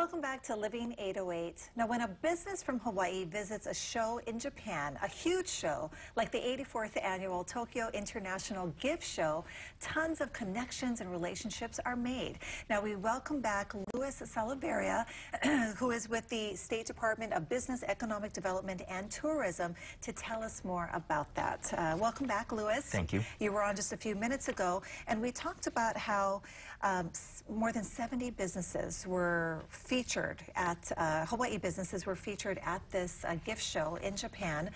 Welcome back to Living 808. Now, when a business from Hawaii visits a show in Japan, a huge show like the 84th Annual Tokyo International Gift Show, tons of connections and relationships are made. Now, we welcome back Luis Salaverria, who is with the State Department of Business, Economic Development, and Tourism, to tell us more about that. Welcome back, Luis. Thank you. You were on just a few minutes ago, and we talked about how more than 70 businesses were featured at, Hawaii businesses were featured at this gift show in Japan,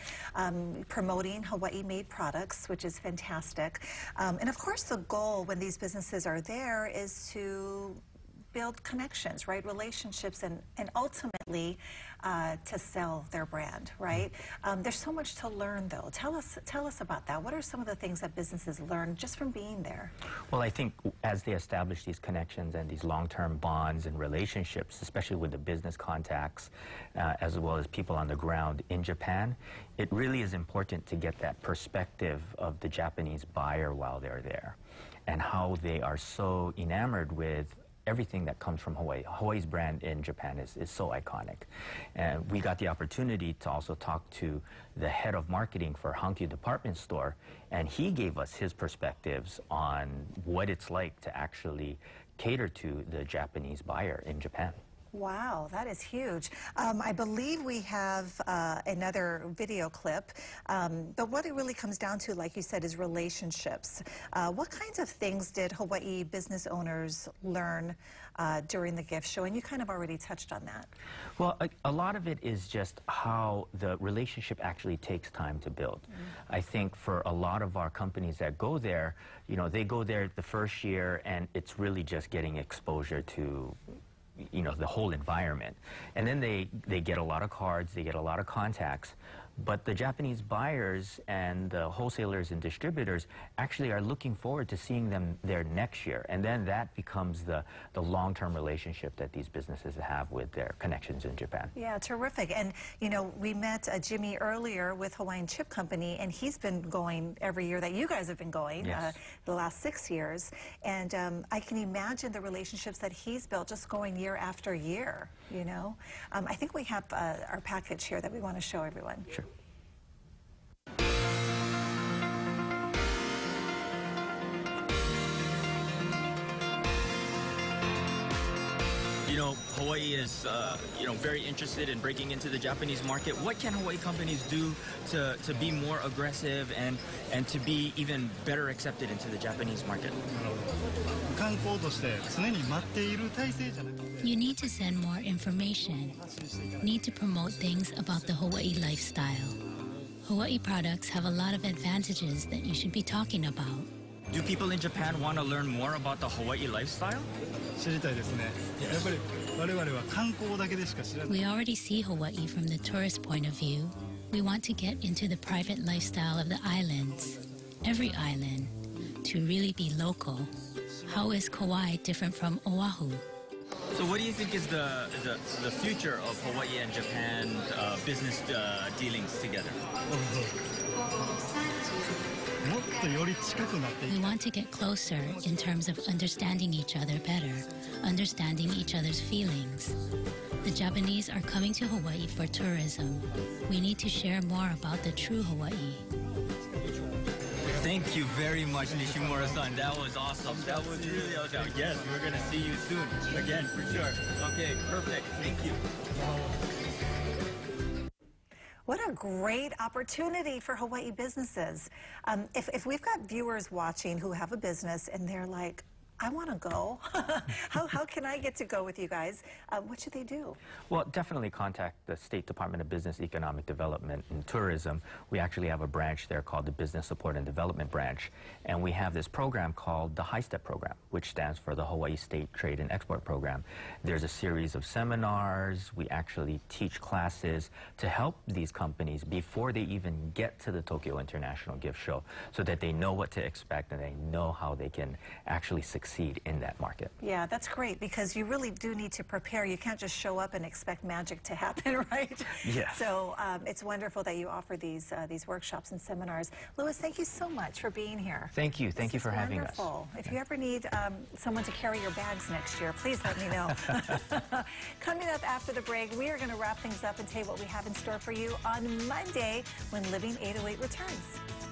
promoting Hawaii-made products, which is fantastic. And of course, the goal when these businesses are there is to build connections, right? Relationships, and ultimately to sell their brand, right? There's so much to learn, though. Tell us about that. What are some of the things that businesses learn just from being there? Well, I think as they establish these connections and these long-term bonds and relationships, especially with the business contacts, as well as people on the ground in Japan, it really is important to get that perspective of the Japanese buyer while they're there, and how they are so enamored with everything that comes from Hawaii. Hawaii's brand in Japan is so iconic. And we got the opportunity to also talk to the head of marketing for Hankyu Department Store, and he gave us his perspectives on what it's like to actually cater to the Japanese buyer in Japan. Wow, that is huge. I believe we have another video clip, but what it really comes down to, like you said, is relationships. What kinds of things did Hawaii business owners learn during the gift show? And you kind of already touched on that. Well, a lot of it is just how the relationship actually takes time to build. I think for a lot of our companies that go there, you know, they go there the first year and it's really just getting exposure to, you know, the whole environment. And then they get a lot of cards, they get a lot of contacts, but the Japanese buyers and the wholesalers and distributors actually are looking forward to seeing them there next year. And then that becomes the long-term relationship that these businesses have with their connections in Japan. Yeah, terrific. And, you know, we met Jimmy earlier with Hawaiian Chip Company, and he's been going every year that you guys have been going, yes, the last 6 years. And I can imagine the relationships that he's built just going year after year, you know. I think we have our package here that we want to show everyone. Sure. You know, Hawaii is, you know, very interested in breaking into the Japanese market. What can Hawaii companies do to be more aggressive and to be even better accepted into the Japanese market? You need to send more information. Need to promote things about the Hawaii lifestyle. Hawaii products have a lot of advantages that you should be talking about. Do people in Japan want to learn more about the Hawaii lifestyle? We already see Hawaii from the tourist point of view. We want to get into the private lifestyle of the islands, every island, to really be local. How is Kauai different from Oahu? So what do you think is the future of Hawaii and Japan business dealings together? We want to get closer in terms of understanding each other better, understanding each other's feelings. The Japanese are coming to Hawaii for tourism. We need to share more about the true Hawaii. Thank you very much, Nishimura-san. That was awesome. That was really awesome. Yes, we're going to see you soon. Again, for sure. Okay, perfect. Thank you. What a great opportunity for Hawaii businesses. If we've got viewers watching who have a business and they're like, I want to go. How can I get to go with you guys? What should they do? Well, definitely contact the State Department of Business, Economic Development, and Tourism. We actually have a branch there called the Business Support and Development Branch. And we have this program called the High Step Program, which stands for the Hawaii State Trade and Export Program. There's a series of seminars. We actually teach classes to help these companies before they even get to the Tokyo International Gift Show, so that they know what to expect and they know how they can actually succeed succeed in that market. Yeah, that's great because you really do need to prepare. You can't just show up and expect magic to happen, right? Yeah. So it's wonderful that you offer these workshops and seminars. Louis, thank you so much for being here. Thank you. Thank you for having us. Wonderful. If you ever need someone to carry your bags next year, please let me know. Coming up after the break, we are going to wrap things up and tell you what we have in store for you on Monday when Living 808 returns.